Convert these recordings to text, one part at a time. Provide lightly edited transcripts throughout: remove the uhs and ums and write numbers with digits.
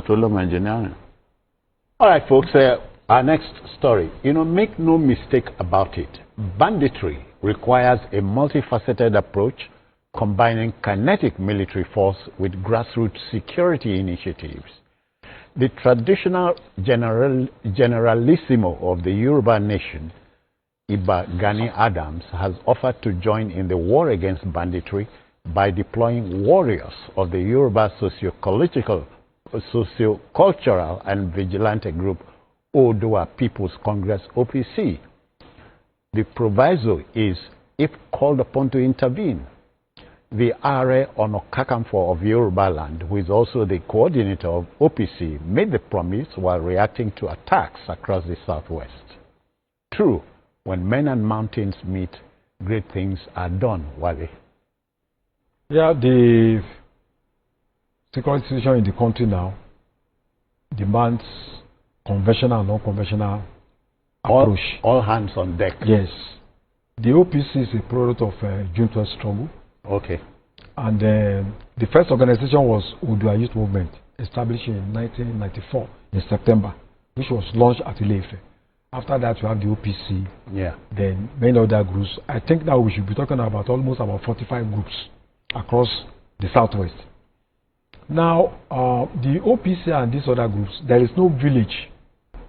petroleum engineering. All right, folks, our next story. Make no mistake about it. Banditry requires a multifaceted approach combining kinetic military force with grassroots security initiatives. The traditional generalissimo of the Yoruba nation, Iba Gani Adams, has offered to join in the war against banditry by deploying warriors of the Yoruba socio-cultural and vigilante group Oodua People's Congress OPC. The proviso is if called upon to intervene. The Are Ono Kakanfo of Yoruba land, who is also the coordinator of OPC, made the promise while reacting to attacks across the southwest. True, when men and mountains meet, great things are done, Wale. Yeah, the security situation in the country now demands conventional and non-conventional approach. All hands on deck. Yes. The OPC is a product of June 12 struggle. Okay. And the first organization was Oodua Youth Movement, established in 1994 in September, which was launched at Ile-Ife. After that, we have the OPC. Yeah. Then many other groups. I think now we should be talking about almost about 45 groups across the southwest. Now, the OPC and these other groups, there is no village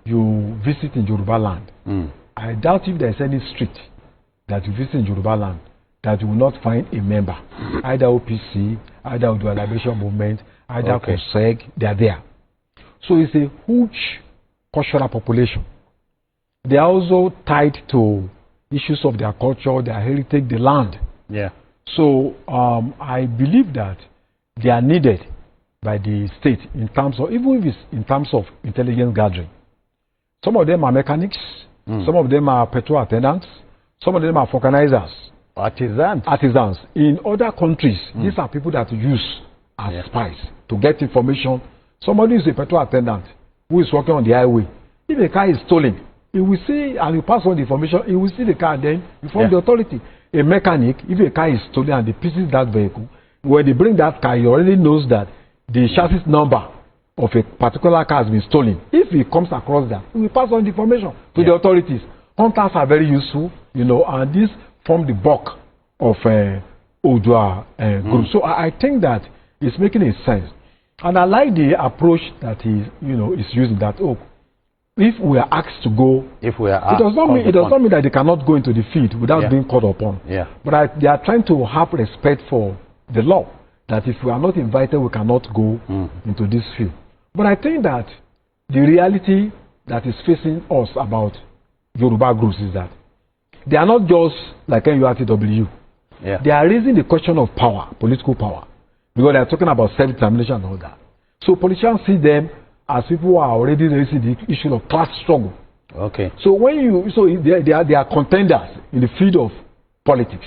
you visit in Yoruba land. I doubt if there is any street that you visit in Yoruba land that you will not find a member, either OPC, either Oodua Liberation Movement, either COSEG, they are there. So it's a huge cultural population. They are also tied to issues of their culture, their heritage, the land. Yeah. So I believe that they are needed by the state in terms of, even if it's in terms of intelligence gathering. Some of them are mechanics, some of them are petrol attendants, some of them are organizers. Artisans. In other countries, these are people that use as spies to get information. Somebody is a petrol attendant who is working on the highway. If a car is stolen, he will see and he pass on the information, he will see the car and then inform the authority. A mechanic, if a car is stolen and they pieces that vehicle, when they bring that car, he already knows that the chassis number of a particular car has been stolen. If he comes across that, he will pass on the information to the authorities. Hunters are very useful, and this form the bulk of Oodua group. So I think that it's making a sense. And I like the approach that he is using, that if we are asked to go, it does not mean that they cannot go into the field without being called upon. Yeah. But they are trying to have respect for the law, that if we are not invited, we cannot go into this field. But I think that the reality that is facing us about Yoruba groups is that they are not just like NURTW. Yeah. They are raising the question of power, political power, because they are talking about self-determination and all that. So politicians see them as people who are already raising the issue of class struggle. Okay. So they are contenders in the field of politics.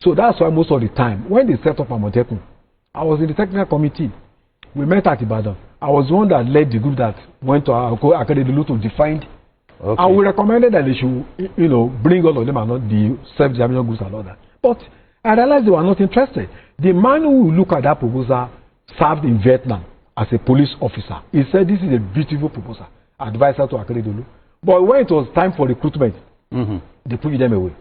So that's why most of the time, when they set up Amotekun, I was in the technical committee. We met at Ibadan. I was the one that led the group that went to Akeredolu to define. Okay. And we recommended that they should, bring all of them and not the self-determination groups and all that. But I realized they were not interested. The man who looked at that proposal served in Vietnam as a police officer. He said this is a beautiful proposal, advisor to Akeredolu. But when it was time for recruitment, they pushed them away.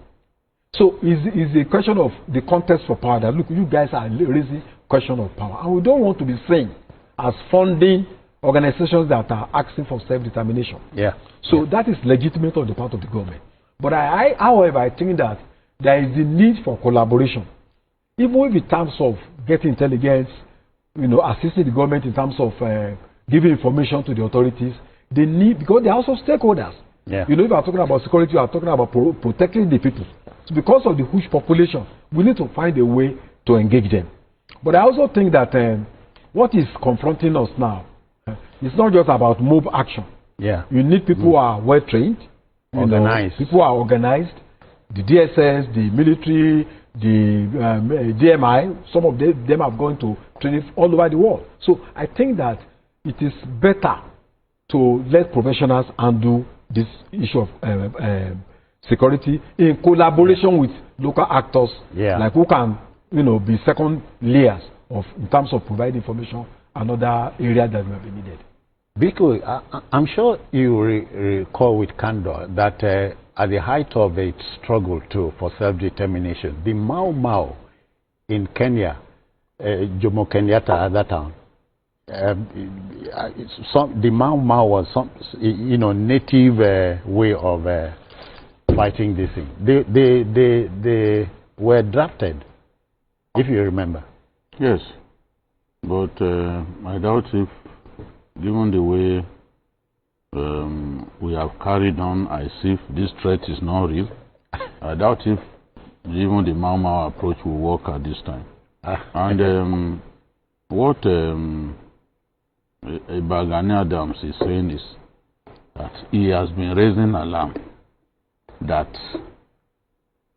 So it's a question of the contest for power, that look, you guys are raising question of power. And we don't want to be seen as funding organizations that are asking for self-determination. Yeah. So that is legitimate on the part of the government. But however, I think that there is the need for collaboration. Even if in terms of getting intelligence, assisting the government in terms of giving information to the authorities, they need, because they are also stakeholders. Yeah. If you are talking about security, you are talking about protecting the people. So because of the huge population, we need to find a way to engage them. But I also think that what is confronting us now, it's not just about mob action. Yeah. You need people who are well trained, organized. People who are organized. The DSS, the military, the DMI, some of them have gone to training all over the world. So I think that it is better to let professionals handle this issue of security in collaboration with local actors, like who can, be second layers in terms of providing information and other areas that will be needed. Because I'm sure you recall with candor that at the height of its struggle for self-determination, the Mau Mau in Kenya, Jomo Kenyatta at that time, the Mau Mau was some, native way of fighting this thing. They were drafted, if you remember. Yes, but I doubt if, given the way we have carried on as if this threat is not real, I doubt if even the Mau Mau approach will work at this time. And what Gani Adams is saying is that he has been raising alarm that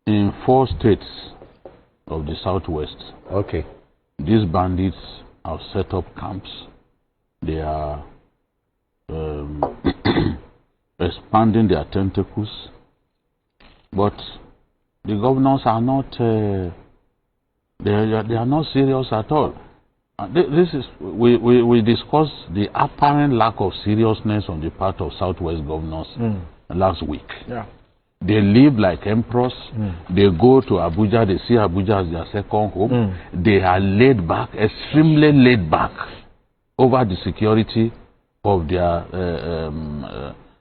in 4 states of the southwest, okay, these bandits have set up camps. They are expanding their tentacles, but the governors are not. They are not serious at all. This is we discussed the apparent lack of seriousness on the part of Southwest governors last week. Yeah. They live like emperors. They go to Abuja. They see Abuja as their second home. They are laid back, extremely laid back over the security of their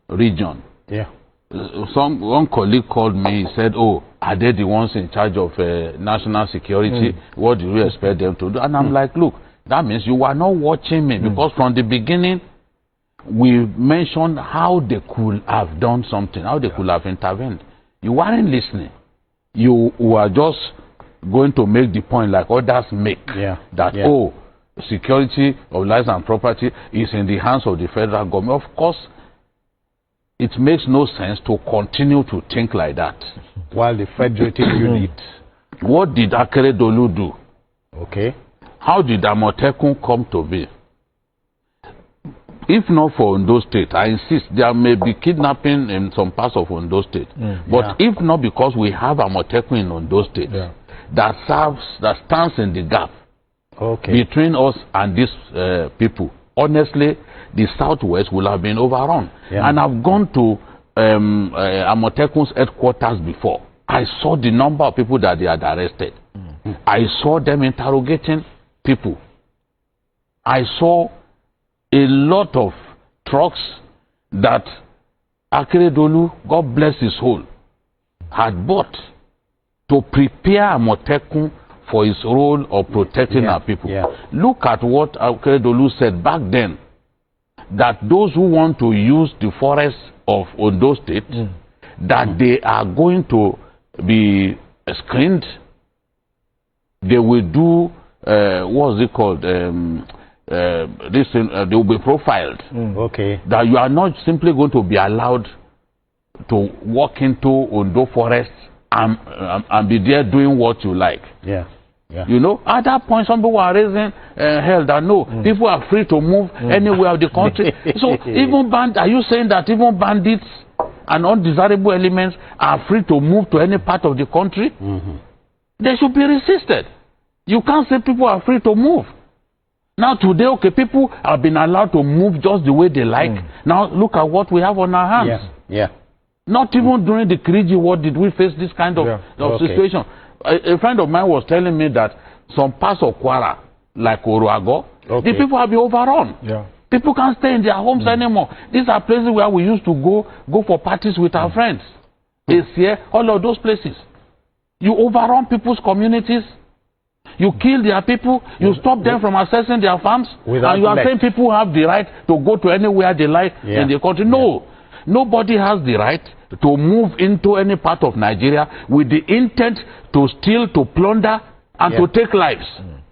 region. Yeah. One colleague called me. He said, "Oh, are they the ones in charge of national security? What do you expect them to do?" And I'm like, "Look, that means you are not watching me, because from the beginning we mentioned how they could have done something, how they could have intervened. You weren't listening. You were just going to make the point like others make, that oh, security of lives and property is in the hands of the federal government." Of course, it makes no sense to continue to think like that. While the federative unit. What did Akeredolu do? Okay. How did Amotekun come to be? If not for Ondo State, I insist, there may be kidnapping in some parts of Ondo State. But if not because we have Amotekun in Ondo State, that stands in the gap between us and these people, honestly, the Southwest will have been overrun. And I've gone to Amotekun's headquarters before. I saw the number of people that they had arrested. I saw them interrogating people. I saw a lot of trucks that Akeredolu, God bless his soul, had bought to prepare Amotekun for his role of protecting our people. Look at what Akeredolu said back then, that those who want to use the forests of Ondo State, that they are going to be screened. They will do, what's it called? They will be profiled. That you are not simply going to be allowed to walk into Ondo Forest and be there doing what you like. You know, at that point, some people are raising hell that no, people are free to move anywhere of the country. So even are you saying that even bandits and undesirable elements are free to move to any part of the country? They should be resisted. You can't say people are free to move. Now today, okay, people have been allowed to move just the way they like. Now look at what we have on our hands. Not even during the Kiriji war did we face this kind of situation. A friend of mine was telling me that some parts of Kwara, like Oruago, the people have been overrun. People can't stay in their homes anymore. These are places where we used to go for parties with our friends. It's here, all of those places. You overrun people's communities. You kill their people. You stop them from accessing their farms. And you are saying people have the right to go to anywhere they like in the country. No. Nobody has the right to move into any part of Nigeria with the intent to steal, to plunder, and to take lives.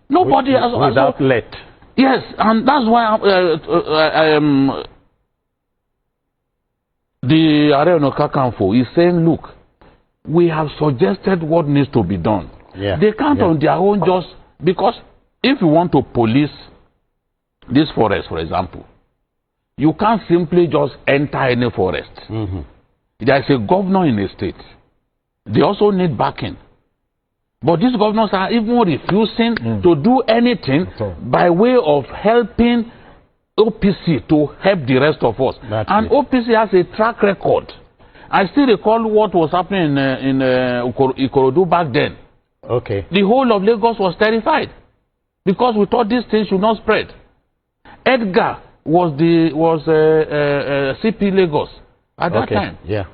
Nobody has. Without let. Yes, and that's why the Ààrẹ Ọ̀nà Kakanfò is saying, look, we have suggested what needs to be done. They can't on their own just, because if you want to police this forest, for example, you can't simply just enter any forest. There is a governor in a state. They also need backing. But these governors are even refusing to do anything by way of helping OPC to help the rest of us. And OPC has a track record. I still recall what was happening in Ikorodu back then. Okay. The whole of Lagos was terrified because we thought this thing should not spread. Edgar was CP Lagos at that time. Yeah.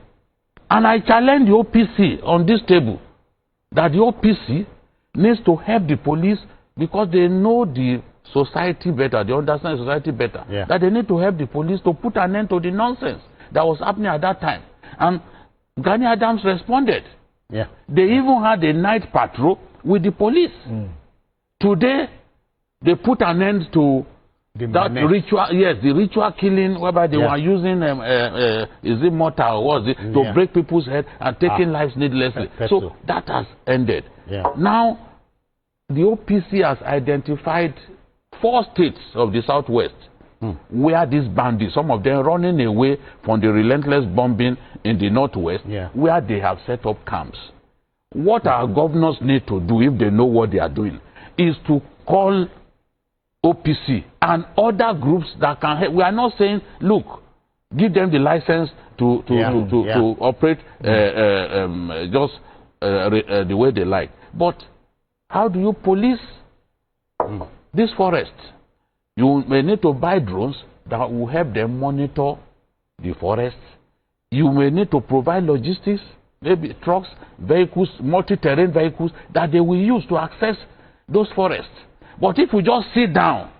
And I challenged the OPC on this table that the OPC needs to help the police because they know the society better, they understand the society better. Yeah. That they need to help the police to put an end to the nonsense that was happening at that time. And Gani Adams responded. Yeah. They even had a night patrol with the police. Today, they put an end to that ritual, yes, the ritual killing whereby they were using, is it mortar or was it, to break people's head and taking lives needlessly. So that has ended. Yeah. Now, the OPC has identified 4 states of the Southwest where these bandits, some of them running away from the relentless bombing in the Northwest, where they have set up camps. What our governors need to do, if they know what they are doing, is to call OPC and other groups that can help. We are not saying, look, give them the license to operate just the way they like. But how do you police this forest? You may need to buy drones that will help them monitor the forest. You may need to provide logistics, maybe trucks, vehicles, multi-terrain vehicles that they will use to access those forests. But if we just sit down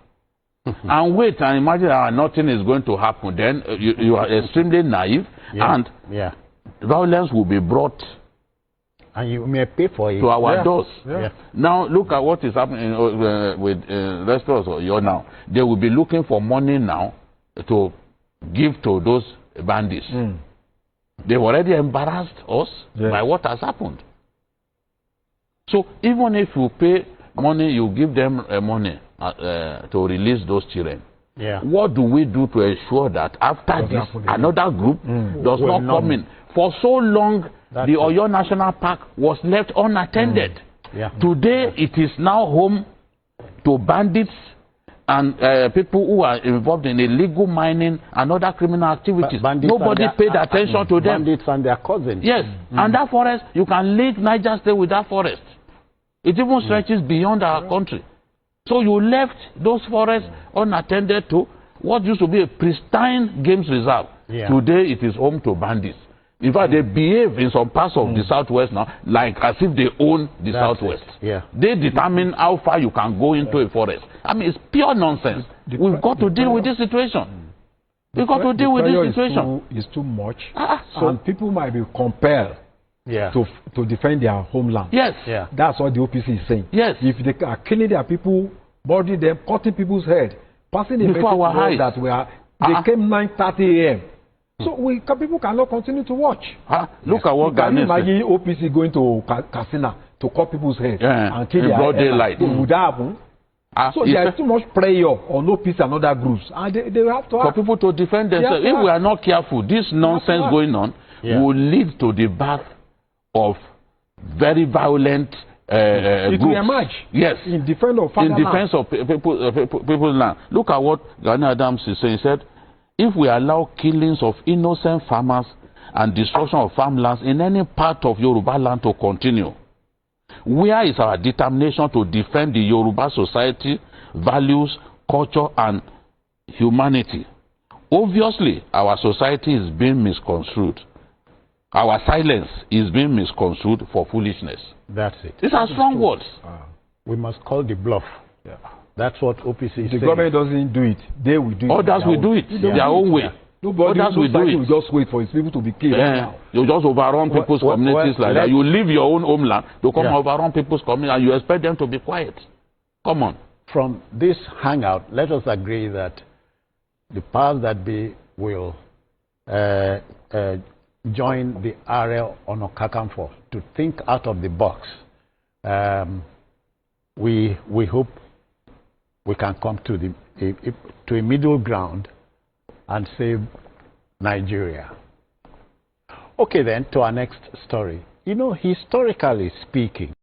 and wait and imagine that nothing is going to happen, then you are extremely naive, and violence will be brought and you may pay for it to our doors. Now look at what is happening with restaurants or you now. They will be looking for money now to give to those bandits. They've already embarrassed us by what has happened. So even if you pay money, you give them money to release those children. What do we do to ensure that after this, another group does not come in? For so long, the Oyo National Park was left unattended. Today, it is now home to bandits and people who are involved in illegal mining and other criminal activities. Nobody paid attention to them. Bandits and their cousins. Yes, and that forest, you can link Niger State with that forest. It even stretches beyond our country. So you left those forests unattended to what used to be a pristine games reserve. Today, it is home to bandits. In fact, they behave in some parts of the Southwest now like as if they own the Southwest. They determine how far you can go into a forest. I mean, it's pure nonsense. We've got to deal with this situation. We've got to deal with this situation. It's too much. And people might be compelled to defend their homeland. That's what the OPC is saying. If they are killing their people, boarding them, cutting people's head, passing a message that they came 9:30 a.m. So people cannot continue to watch. Look at what Gani said. Imagine OPC going to Katsina to cut people's heads and kill their broad daylight. Would that happen? So there is too much prayer on OPC and other groups. And they have to for people to defend themselves. If we are not careful, this nonsense going on will lead to the birth of very violent it groups. will emerge. In defense of people's land. Look at what Gani Adams is saying. He said, if we allow killings of innocent farmers and destruction of farmlands in any part of Yoruba land to continue, where is our determination to defend the Yoruba society, values, culture, and humanity? Obviously, our society is being misconstrued. Our silence is being misconstrued for foolishness. That's it. These are strong words. We must call the bluff. That's what OPC is saying. The government doesn't do it. They will do it. Others will do it their own way. Others will do it. Just wait for his people to be killed. You just overrun people's communities like that. You leave your own homeland to come overrun people's communities and you expect them to be quiet. Come on. From this hangout, let us agree that the powers that be will join the area on Okakamfo to think out of the box. We hope we can come to a middle ground and save Nigeria. Okay then, to our next story. You know, historically speaking,